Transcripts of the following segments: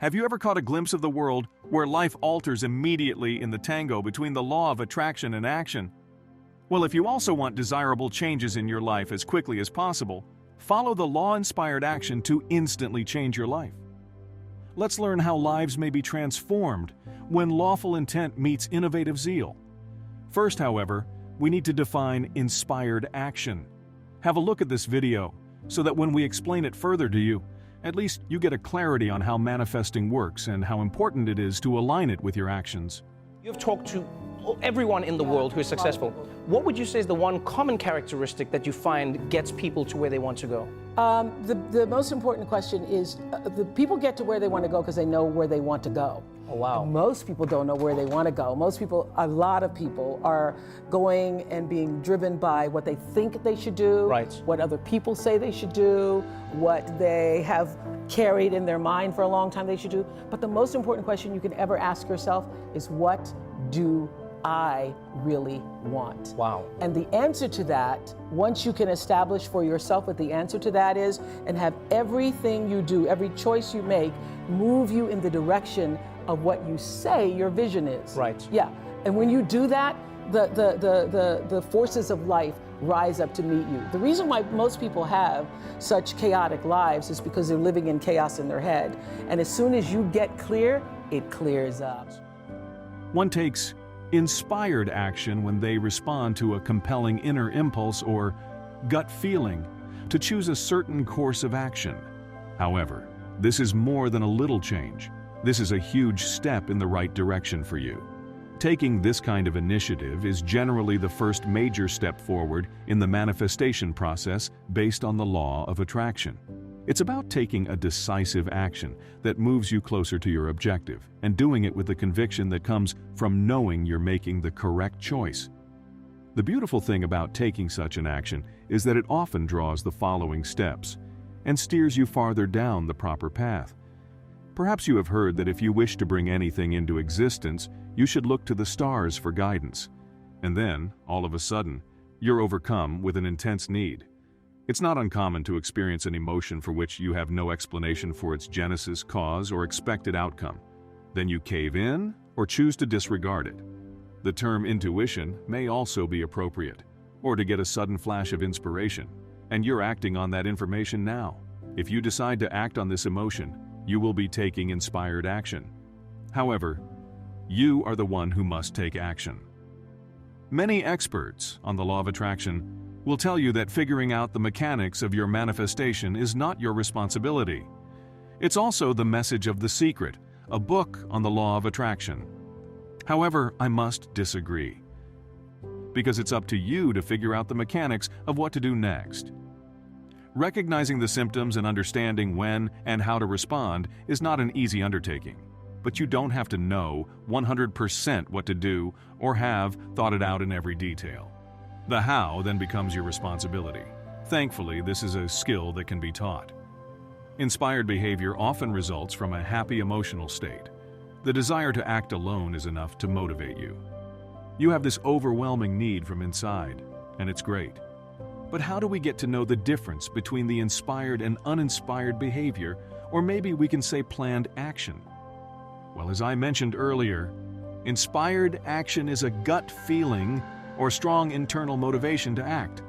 Have you ever caught a glimpse of the world where life alters immediately in the tango between the law of attraction and action? Well, if you also want desirable changes in your life as quickly as possible, follow the law-inspired action to instantly change your life. Let's learn how lives may be transformed when lawful intent meets innovative zeal. First, however, we need to define inspired action. Have a look at this video so that when we explain it further to you, at least you get a clarity on how manifesting works and how important it is to align it with your actions. You've talked to everyone in the world who is successful. What would you say is the one common characteristic that you find gets people to where they want to go? The most important question is, the people get to where they want to go because they know where they want to go. Oh, wow. Most people don't know where they want to go. Most people, a lot of people, are going and being driven by what they think they should do, right, what other people say they should do, what they have carried in their mind for a long time they should do. But the most important question you can ever ask yourself is, what do I really want? Wow. And the answer to that, once you can establish for yourself what the answer to that is, and have everything you do, every choice you make, move you in the direction of what you say your vision is. Right. Yeah. And when you do that, the forces of life rise up to meet you. The reason why most people have such chaotic lives is because they're living in chaos in their head. And as soon as you get clear, it clears up. One takes inspired action when they respond to a compelling inner impulse or gut feeling to choose a certain course of action. However, this is more than a little change. This is a huge step in the right direction for you. Taking this kind of initiative is generally the first major step forward in the manifestation process based on the law of attraction. It's about taking a decisive action that moves you closer to your objective and doing it with the conviction that comes from knowing you're making the correct choice. The beautiful thing about taking such an action is that it often draws the following steps and steers you farther down the proper path. Perhaps you have heard that if you wish to bring anything into existence, you should look to the stars for guidance. And then, all of a sudden, you're overcome with an intense need. It's not uncommon to experience an emotion for which you have no explanation for its genesis, cause, or expected outcome. Then you cave in or choose to disregard it. The term intuition may also be appropriate, or to get a sudden flash of inspiration, and you're acting on that information now. If you decide to act on this emotion, you will be taking inspired action. However, you are the one who must take action. Many experts on the law of attraction will tell you that figuring out the mechanics of your manifestation is not your responsibility. It's also the message of The Secret, a book on the law of attraction. However, I must disagree, because it's up to you to figure out the mechanics of what to do next. Recognizing the symptoms and understanding when and how to respond is not an easy undertaking, but you don't have to know 100% what to do or have thought it out in every detail. The how then becomes your responsibility. Thankfully, this is a skill that can be taught. Inspired behavior often results from a happy emotional state. The desire to act alone is enough to motivate you. You have this overwhelming need from inside, and it's great. But how do we get to know the difference between the inspired and uninspired behavior, or maybe we can say planned action? Well, as I mentioned earlier, inspired action is a gut feeling or strong internal motivation to act.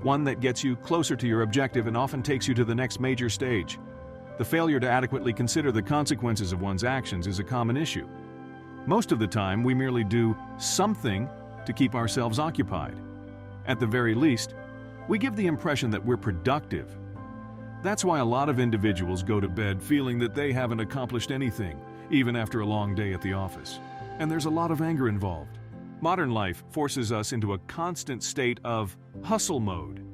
One that gets you closer to your objective and often takes you to the next major stage. The failure to adequately consider the consequences of one's actions is a common issue. Most of the time, we merely do something to keep ourselves occupied. At the very least, we give the impression that we're productive. That's why a lot of individuals go to bed feeling that they haven't accomplished anything, even after a long day at the office. And there's a lot of anger involved. Modern life forces us into a constant state of hustle mode.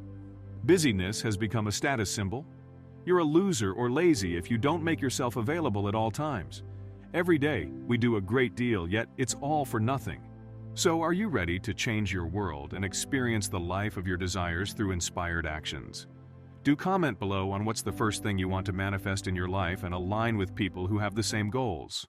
Busyness has become a status symbol. You're a loser or lazy if you don't make yourself available at all times. Every day, we do a great deal, yet it's all for nothing. So are you ready to change your world and experience the life of your desires through inspired actions? Do comment below on what's the first thing you want to manifest in your life and align with people who have the same goals.